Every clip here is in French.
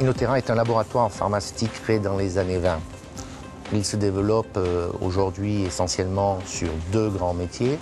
Innoterra est un laboratoire pharmaceutique créé dans les années 20. Il se développe aujourd'hui essentiellement sur deux grands métiers,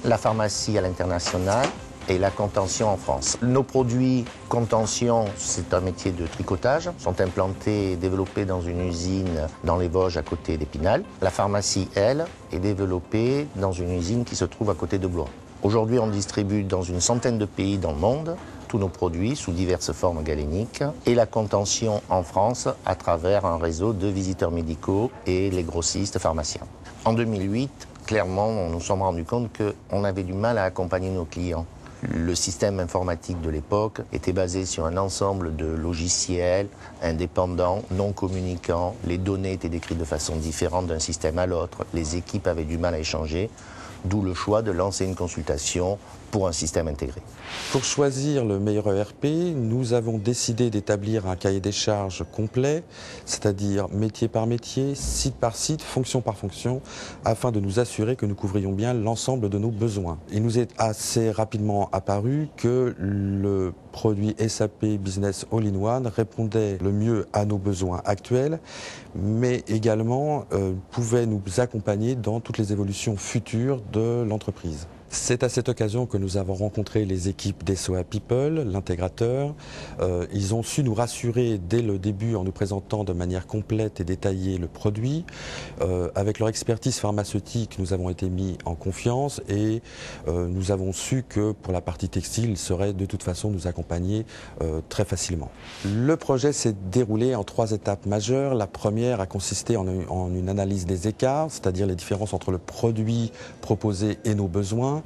la pharmacie à l'international et la contention en France. Nos produits contention, c'est un métier de tricotage, sont implantés et développés dans une usine dans les Vosges à côté d'Épinal. La pharmacie, elle, est développée dans une usine qui se trouve à côté de Blois. Aujourd'hui, on distribue dans une centaine de pays dans le monde tous nos produits sous diverses formes galéniques et la contention en France à travers un réseau de visiteurs médicaux et les grossistes pharmaciens. En 2008, clairement, on nous sommes rendus compte qu'on avait du mal à accompagner nos clients. Le système informatique de l'époque était basé sur un ensemble de logiciels indépendants, non communicants. Les données étaient décrites de façon différente d'un système à l'autre. Les équipes avaient du mal à échanger, d'où le choix de lancer une consultation pour un système intégré. Pour choisir le meilleur ERP, nous avons décidé d'établir un cahier des charges complet, c'est-à-dire métier par métier, site par site, fonction par fonction, afin de nous assurer que nous couvrions bien l'ensemble de nos besoins. Il nous est assez rapidement apparu que le produit SAP Business All-in-One répondait le mieux à nos besoins actuels, mais également pouvait nous accompagner dans toutes les évolutions futures de l'entreprise. C'est à cette occasion que nous avons rencontré les équipes d'SOA People, l'intégrateur. Ils ont su nous rassurer dès le début en nous présentant de manière complète et détaillée le produit. Avec leur expertise pharmaceutique, nous avons été mis en confiance et nous avons su que pour la partie textile, ils seraient de toute façon nous accompagner très facilement. Le projet s'est déroulé en 3 étapes majeures. La première a consisté en une analyse des écarts, c'est-à-dire les différences entre le produit proposé et nos besoins.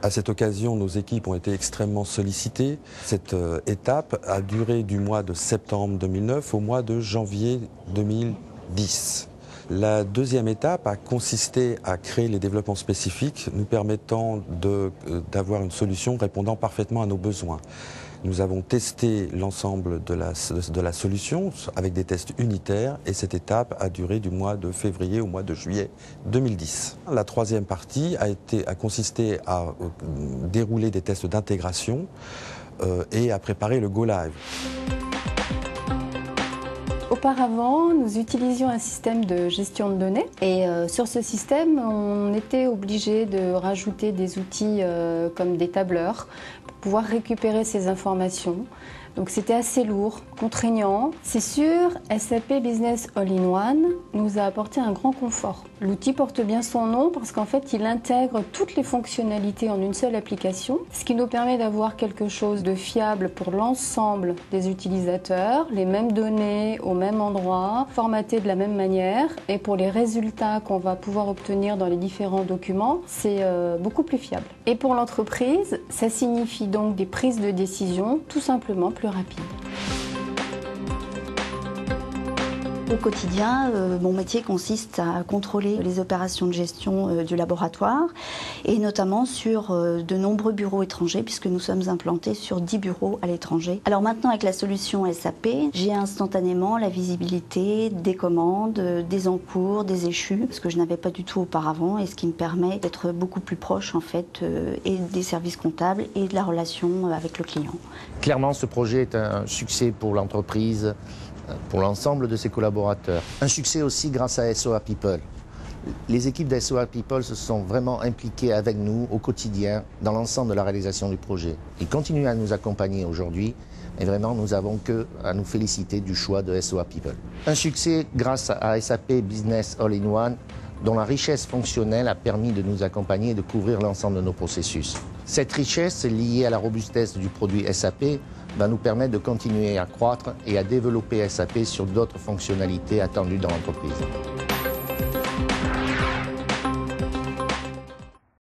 À cette occasion, nos équipes ont été extrêmement sollicitées. Cette étape a duré du mois de septembre 2009 au mois de janvier 2010. La deuxième étape a consisté à créer les développements spécifiques nous permettant d'avoir une solution répondant parfaitement à nos besoins. Nous avons testé l'ensemble de la solution avec des tests unitaires et cette étape a duré du mois de février au mois de juillet 2010. La troisième partie a consisté à dérouler des tests d'intégration et à préparer le Go Live. Auparavant, nous utilisions un système de gestion de données et sur ce système, on était obligé de rajouter des outils comme des tableurs pour pouvoir récupérer ces informations. Donc c'était assez lourd, contraignant. C'est sûr, SAP Business All-in-One nous a apporté un grand confort. L'outil porte bien son nom parce qu'en fait, il intègre toutes les fonctionnalités en une seule application, ce qui nous permet d'avoir quelque chose de fiable pour l'ensemble des utilisateurs, les mêmes données au même endroit, formatées de la même manière. Et pour les résultats qu'on va pouvoir obtenir dans les différents documents, c'est beaucoup plus fiable. Et pour l'entreprise, ça signifie donc des prises de décision tout simplement plus rapide. Au quotidien, mon métier consiste à contrôler les opérations de gestion du laboratoire et notamment sur de nombreux bureaux étrangers puisque nous sommes implantés sur 10 bureaux à l'étranger. Alors maintenant avec la solution SAP, j'ai instantanément la visibilité des commandes, des encours, des échus, ce que je n'avais pas du tout auparavant et ce qui me permet d'être beaucoup plus proche en fait et des services comptables et de la relation avec le client. Clairement, ce projet est un succès pour l'entreprise, pour l'ensemble de ses collaborateurs. Un succès aussi grâce à SOA People. Les équipes d'SOA People se sont vraiment impliquées avec nous au quotidien dans l'ensemble de la réalisation du projet. Ils continuent à nous accompagner aujourd'hui et vraiment nous avons qu'à nous féliciter du choix de SOA People. Un succès grâce à SAP Business All-in-One dont la richesse fonctionnelle a permis de nous accompagner et de couvrir l'ensemble de nos processus. Cette richesse liée à la robustesse du produit SAP va nous permettre de continuer à croître et à développer SAP sur d'autres fonctionnalités attendues dans l'entreprise.